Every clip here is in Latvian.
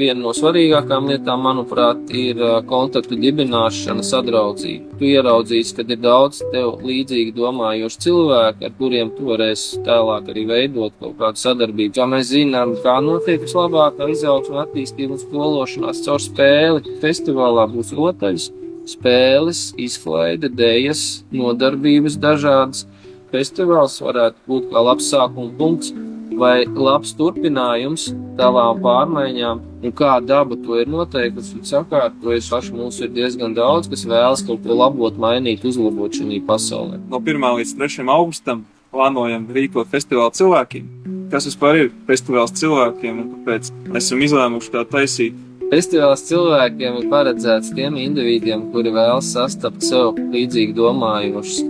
Viena no svarīgākām lietām, manuprāt, ir kontaktu dibināšana, sadraudzība. Tu ieraudzīsi, kad ir daudz tev līdzīgi domājoši cilvēki, ar kuriem tu varēsi tālāk arī veidot kaut kādu sadarbību. Kā mēs zinām, kā notiek vislabākā izaugsme, attīstība un skološanās caur spēli. Festivālā būs rotaļas, spēles, izklaide, dejas, nodarbības dažādas. Festivāls varētu būt kā labs sākuma punkts vai labs turpinājums tavām pārmaiņām, un kā daba to ir noteikusi un sakārtojusi. Paši mums ir diezgan daudz, kas vēlas kaut ko labot, mainīt, uzlabot šajā pasaulē. No 1. līdz 3. augustam plānojam rīkot festivālu cilvēkiem. Kas vispār ir festivāls cilvēkiem un kāpēc esam izlēmuši tā taisīt? Festivāls cilvēkiem ir paredzēts tiem individiem, kuri vēlas sastapt sev līdzīgi domājošus,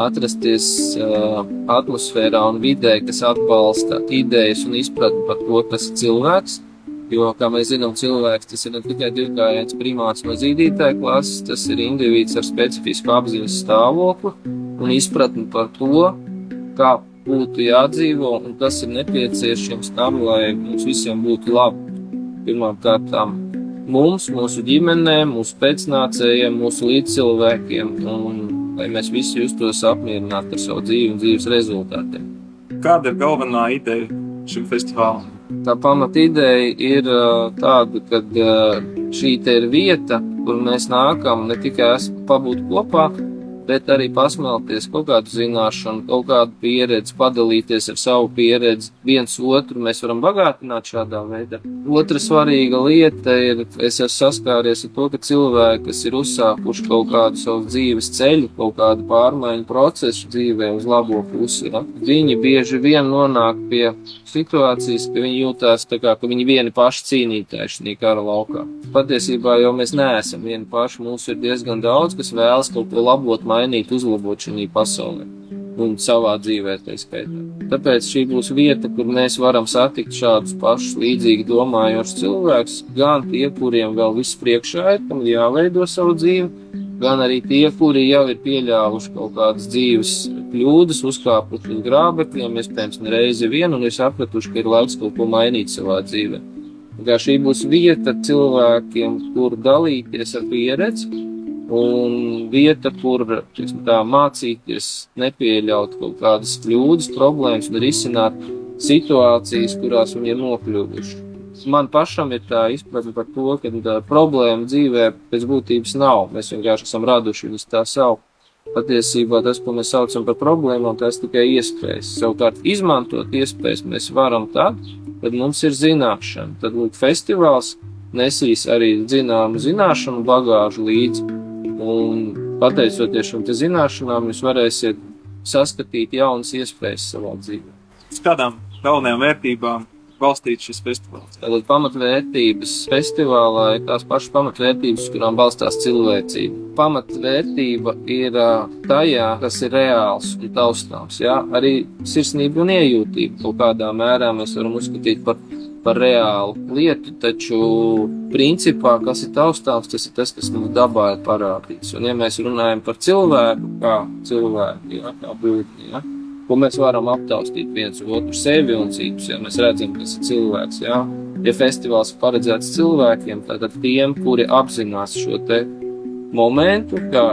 atrasties atmosfērā un vidē, kas atbalsta idejas un izpratni par to, kas ir cilvēks. Jo, kā mēs zinām, cilvēks tas ir ne tikai divkājains primāts no zīdītāja klases, tas ir indivīds ar specifisku apziņas stāvokli un izpratni par to, kā būtu jādzīvo un kas ir nepieciešams tam, lai mums visiem būtu labi. Pirmkārt, mums, mūsu ģimenēm, mūsu pēcnācējiem, mūsu līdzcilvēkiem un lai mēs visi justos apmierināti ar savu dzīvi un dzīves rezultātiem. Kāda ir galvenā ideja šim festivālam? Tā pamata ideja ir tāda, ka šī te ir vieta, kur mēs nākam ne tikai pabūt kopā, bet arī pasmelties kaut kādu zināšanu, kaut kādu pieredzi, padalīties ar savu pieredzi. Viens otru mēs varam bagātināt šādā veidā. Otra svarīga lieta ir, es esmu saskāries ar to, ka cilvēki, kas ir uzsākuši kaut kādu savu dzīves ceļu, kaut kādu pārmaiņu procesu dzīvē uz labo pusi, viņi bieži vien nonāk pie situācijas, ka viņi jūtās tā kā, ka viņi vieni paši cīnītāji šajā kara laukā. Patiesībā jau mēs neesam vieni paši, mums ir diezgan daudz, kas vēlas kaut ko labot, mainīt, uzlabot šajā pasaulē un savā dzīvē tā skaitā. Tāpēc šī būs vieta, kur mēs varam satikt šādus pašus līdzīgi domājošus cilvēkus, gan tie, kuriem vēl viss priekšā ir, kam jāveido savu dzīvi, gan arī tie, kuri jau ir pieļāvuši kaut kādas dzīves kļūdas, uzkāpuši uz grābekļiem, iespējams nereizi vien, un ir sapratuši, ka ir laiks kaut ko mainīt savā dzīvē. Kā šī būs vieta cilvēkiem, kur dalīties ar pieredzi, un vieta, kur mācīties nepieļaut kaut kādas kļūdas, problēmas un risināt situācijas, kurās viņi ir nokļuvuši. Man pašam ir tā izpratne par to, ka problēma dzīvē pēc būtības nav. Mēs vienkārši esam raduši viņus tā savu. Patiesībā tas, ko mēs saucam par problēmām, tas tikai iespējas. Savukārt izmantot iespējas mēs varam tad, kad mums ir zināšana. Tad lūk, festivāls nesīs arī zināšanu bagāžu līdzi. Un pateicoties šim te zināšanām, jūs varēsiet saskatīt jaunas iespējas savā dzīvē. Uz kādām galvenajām vērtībām balstīts šis festivāls? Tātad pamatvērtības festivālā ir tās pašas pamatvērtības, kurām balstās cilvēcība. Pamatvērtība ir tajā, kas ir reāls un taustāms. Ja? Arī sirsnība un iejūtība kaut kādā mērā mēs varam uzskatīt par reālu lietu, taču principā, kas ir taustāms, tas ir tas, kas mums dabā ir parādīts. Un ja mēs runājam par cilvēku, kā cilvēku, ja, kā būtni, ja, ko mēs varam aptaustīt viens otru sevi un citus, ja mēs redzam, kas ir cilvēks, ja. Ja festivāls ir paredzēts cilvēkiem, tātad tiem, kuri apzinās šo te momentu, ka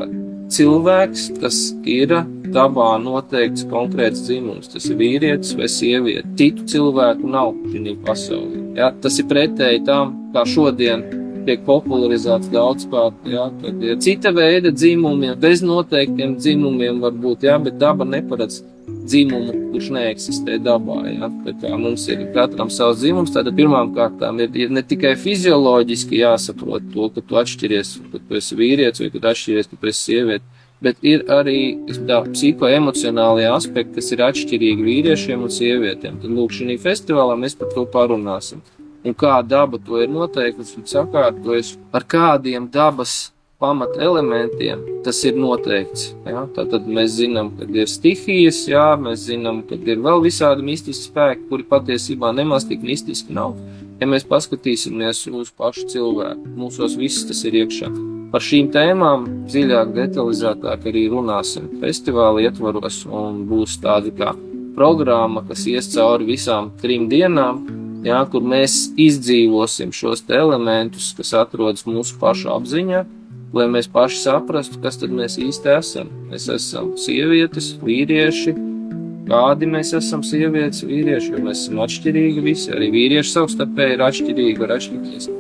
cilvēks, kas ir dabā noteikts konkrēts dzimums, tas ir vīrietis vai sieviete. Citu cilvēku nav šajā pasaulē. Ja? Tas ir pretēji tam, kā šodien tiek popularizēts daudzkārt, ja? Kad ir cita veida dzimumiem, bez noteiktiem dzimumiem varbūt, ja? Bet daba neparedz dzimumu, kurš neeksistē dabā. Ja? Tā kā mums ir katram savs dzimums, tad pirmām kārtām ir ne tikai fizioloģiski jāsaprot to, ka tu atšķiries, ka tu esi vīrietis vai ka tu atšķiries, ka tu esi sieviete, bet ir arī psihoemocionālie aspekti, kas ir atšķirīgi vīriešiem un sievietēm. Tad lūk, šī festivālā mēs par to parunāsim. Un kā daba to ir noteikusi un sakārtojusi, ar kādiem dabas pamata elementiem tas ir noteikts. Ja? Tātad mēs zinām, kad ir stihijas, jā, mēs zinām, kad ir vēl visādi mistiski spēki, kuri patiesībā nemaz tik mistiski nav. Ja mēs paskatīsimies uz pašu cilvēku, mūsos viss tas ir iekšā. Par šīm tēmām dziļāk, detalizētāk arī runāsim festivāla ietvaros un būs tāda kā programma, kas ies cauri visām 3 dienām, jā, kur mēs izdzīvosim šos te elementus, kas atrodas mūsu pašu apziņā, lai mēs paši saprastu, kas tad mēs īsti esam. Mēs esam sievietes, vīrieši, kādi mēs esam sievietes, vīrieši, jo mēs esam atšķirīgi visi, arī vīrieši savstarpēji ir atšķirīgi, var atšķirties.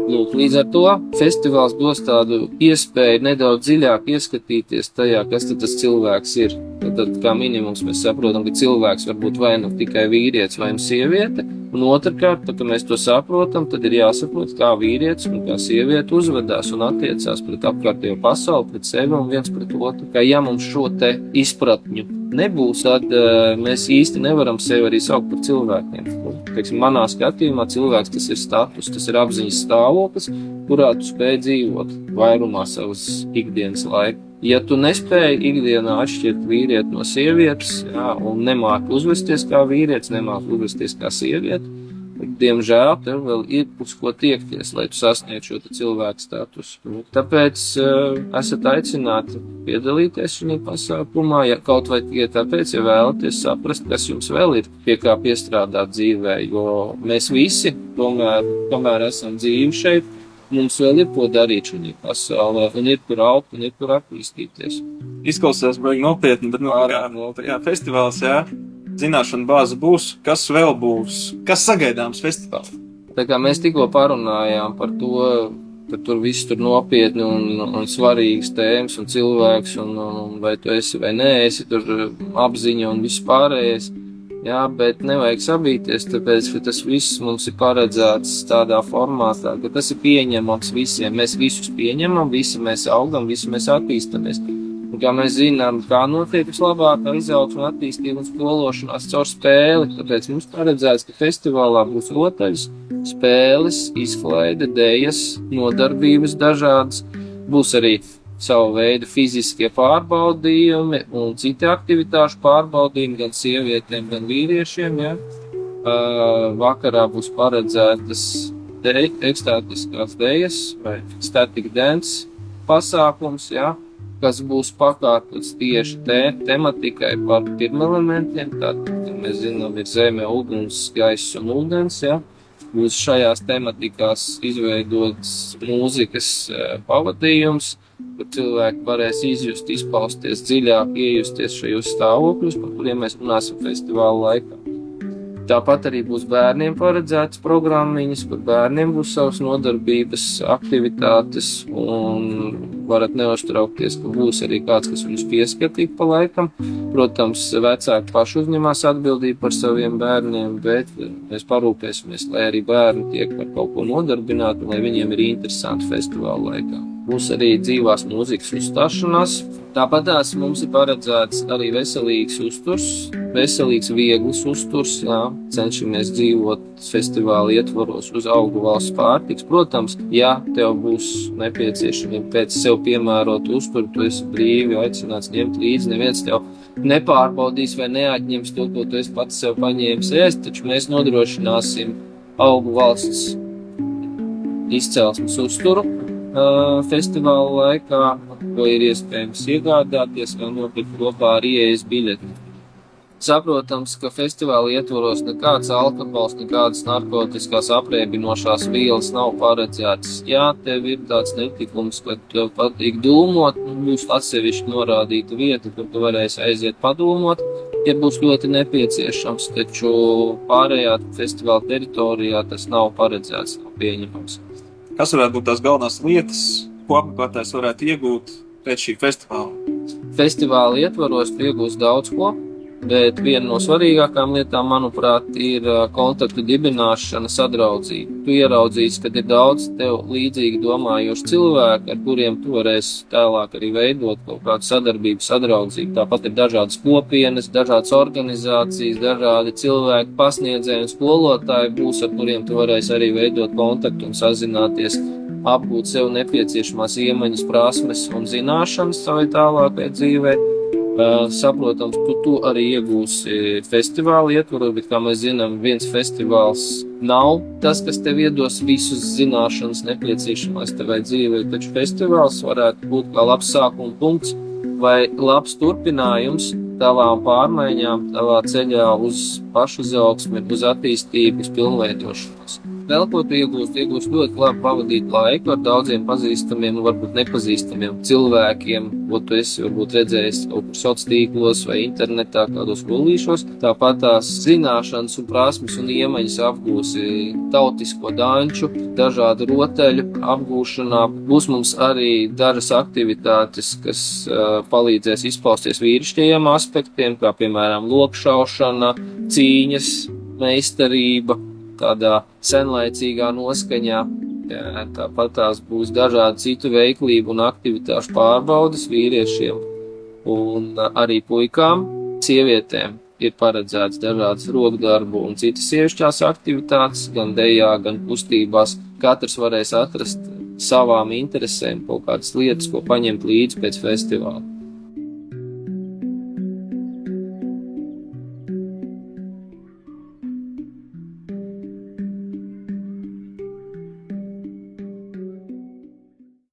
Lūk, līdz ar to festivāls dos tādu iespēju nedaudz dziļāk ieskatīties tajā, kas tad tas cilvēks ir. Tad kā minimums mēs saprotam, ka cilvēks var būt vai nu tikai vīrietis vai nu sieviete, un otrkārt, tad, kad mēs to saprotam, tad ir jāsaprot, kā vīrietis un kā sieviete uzvedās un attiecās pret apkārtējo pasauli, pret sevi un viens pret otru. Kā ja mums šo te izpratņu nebūs, tad mēs īsti nevaram sevi arī saukt par cilvēkiem. Teiksim, manā skatījumā cilvēks tas ir status, tas ir apziņas stāvoklis, kurā tu spēj dzīvot vairumā savas ikdienas laika. Ja tu nespēji ikdienā atšķirt vīrieti no sievietes, jā, un nemāki uzvesties kā vīrietis, nemāki uzvesties kā sieviete, diemžēl tev vēl ir uz ko tiekties, lai tu sasniegtu šo cilvēku statusu. Tāpēc esat aicināti piedalīties šajā pasākumā, ja kaut vai tikai tāpēc, ja vēlaties saprast, kas jums vēl ir pie kā piestrādāt dzīvē, jo mēs visi, tomēr esam dzīvi šeit, mums vēl ir ko darīt šajā pasaulē, un ir kur augt, un ir kur attīstīties. Izklausās baigi nopietni, bet jā, festivāls, jā, zināšana bāze būs, kas vēl būs, kas sagaidāms festivālā? Tā kā mēs tikko parunājām par to, ka tur viss tur nopietni un svarīgas tēmas un cilvēks, un vai tu esi vai neesi, tur apziņa un viss pārējais. Jā, bet nevajag sabīties, tāpēc, ka tas viss mums ir paredzēts tādā formātā, ka tas ir pieņemams visiem. Mēs visus pieņemam, visi mēs augam, visi mēs attīstamies. Un kā mēs zinām, kā notiek vislabākā izaugsme un attīstība un skološanās caur spēli, tāpēc mums paredzēts, ka festivālā būs rotaļas, spēles, izklaide, dejas, nodarbības dažādas, būs arī savu veidu fiziskie pārbaudījumi un citi aktivitāšu pārbaudījumi gan sievietēm, gan vīriešiem. Ja? Vakarā būs paredzētas ekstātiskās dejas vai static dance pasākums, ja? Kas būs pakārtots tieši tematikai par pirmelementiem. Tātad, mēs zinām, ir zeme, uguns, gaiss un ūdens. Ja? Būs šajās tematikās izveidots mūzikas pavadījums, kur cilvēki varēs izjust, izpausties dziļāk, iejusties šajos stāvokļos, par kuriem mēs runāsim festivāla laikā. Tāpat arī būs bērniem paredzētas programmiņas, kur bērniem būs savas nodarbības, aktivitātes, un varat neuztraukties, ka būs arī kāds, kas viņus pieskatīt pa laikam. Protams, vecāki paši uzņemās atbildību par saviem bērniem, bet mēs parūpēsimies, lai arī bērni tiek par kaut ko nodarbināti, un lai viņiem ir interesanti festivāla laikā. Būs arī dzīvās mūzikas uzstāšanās. Tāpatās mums ir paredzēts arī veselīgs uzturs, veselīgs viegls uzturs, jā. Cenšamies dzīvot festivāla ietvaros uz augu valsts pārtiks. Protams, ja tev būs nepieciešami pēc sev piemērot uzturu, tu esi brīvi aicināts ņemt līdzi, neviens tev nepārbaudīs vai neatņems to, ko tu esi pats sev paņēmis ēst, taču mēs nodrošināsim augu valsts izcelsmes uzturu festivāla laikā, ko ir iespējams iegādāties vai nopirkt kopā ar ieejas biļeti. Saprotams, ka festivāla ietvaros nekāds alkohols, nekādas narkotiskās apreibinošās vielas nav paredzētas. Jā, tev ir tāds netikums, ka tev patīk dūmot, būs atsevišķi norādīta vieta, kur tu varēsi aiziet padūmot, ja būs ļoti nepieciešams, taču pārējā festivāla teritorijā tas nav paredzēts, nav pieņemams. Kas varētu būt tās galvenās lietas, ko apmeklētājs varētu iegūt pēc šī festivāla? Festivāla ietvaros tu iegūsi daudz ko, bet viena no svarīgākām lietām, manuprāt, ir kontaktu dibināšana, sadraudzība. Tu ieraudzīsi, ka ir daudz tev līdzīgi domājoši cilvēki, ar kuriem tu varēsi tālāk arī veidot kaut kādu sadarbību, sadraudzību. Tāpat ir dažādas kopienas, dažādas organizācijas, dažādi cilvēki, pasniedzēji un skolotāji būs, ar kuriem tu varēsi arī veidot kontaktu un sazināties, apgūt sev nepieciešamās iemaņas, prasmes un zināšanas savai tālākai dzīvei. Saprotams, tu arī iegūsi festivāla ietvaros, bet, kā mēs zinām, viens festivāls nav tas, kas tev iedos visus zināšanas nepieciešamās tevai dzīvei, taču festivāls varētu būt kā labs sākuma punkts vai labs turpinājums tavām pārmaiņām, tavā ceļā uz pašizaugsmi, uz attīstību, uz pilnveidošanos. Vēl ko tu iegūst ļoti labi pavadīt laiku ar daudziem pazīstamiem, varbūt nepazīstamiem cilvēkiem, ko tu esi varbūt redzējis kaut kur sociālos tīklos vai internetā, kādos rullīšos. Tāpat tās zināšanas un prasmes un iemaņas apgūsi tautisko danču, dažādu rotaļu apgūšanā. Būs mums arī dažas aktivitātes, kas palīdzēs izpausties vīrišķajiem aspektiem, kā piemēram lokšaušana, cīņas, meistarība, tādā senlaicīgā noskaņā. Tāpat tās būs dažādi citu veiklību un aktivitāšu pārbaudes vīriešiem un arī puikām. Sievietēm ir paredzēts dažādas rokdarbu un citas sievišķās aktivitātes, gan dejā, gan kustībās. Katrs varēs atrast savām interesēm kaut kādas lietas, ko paņemt līdzi pēc festivāla.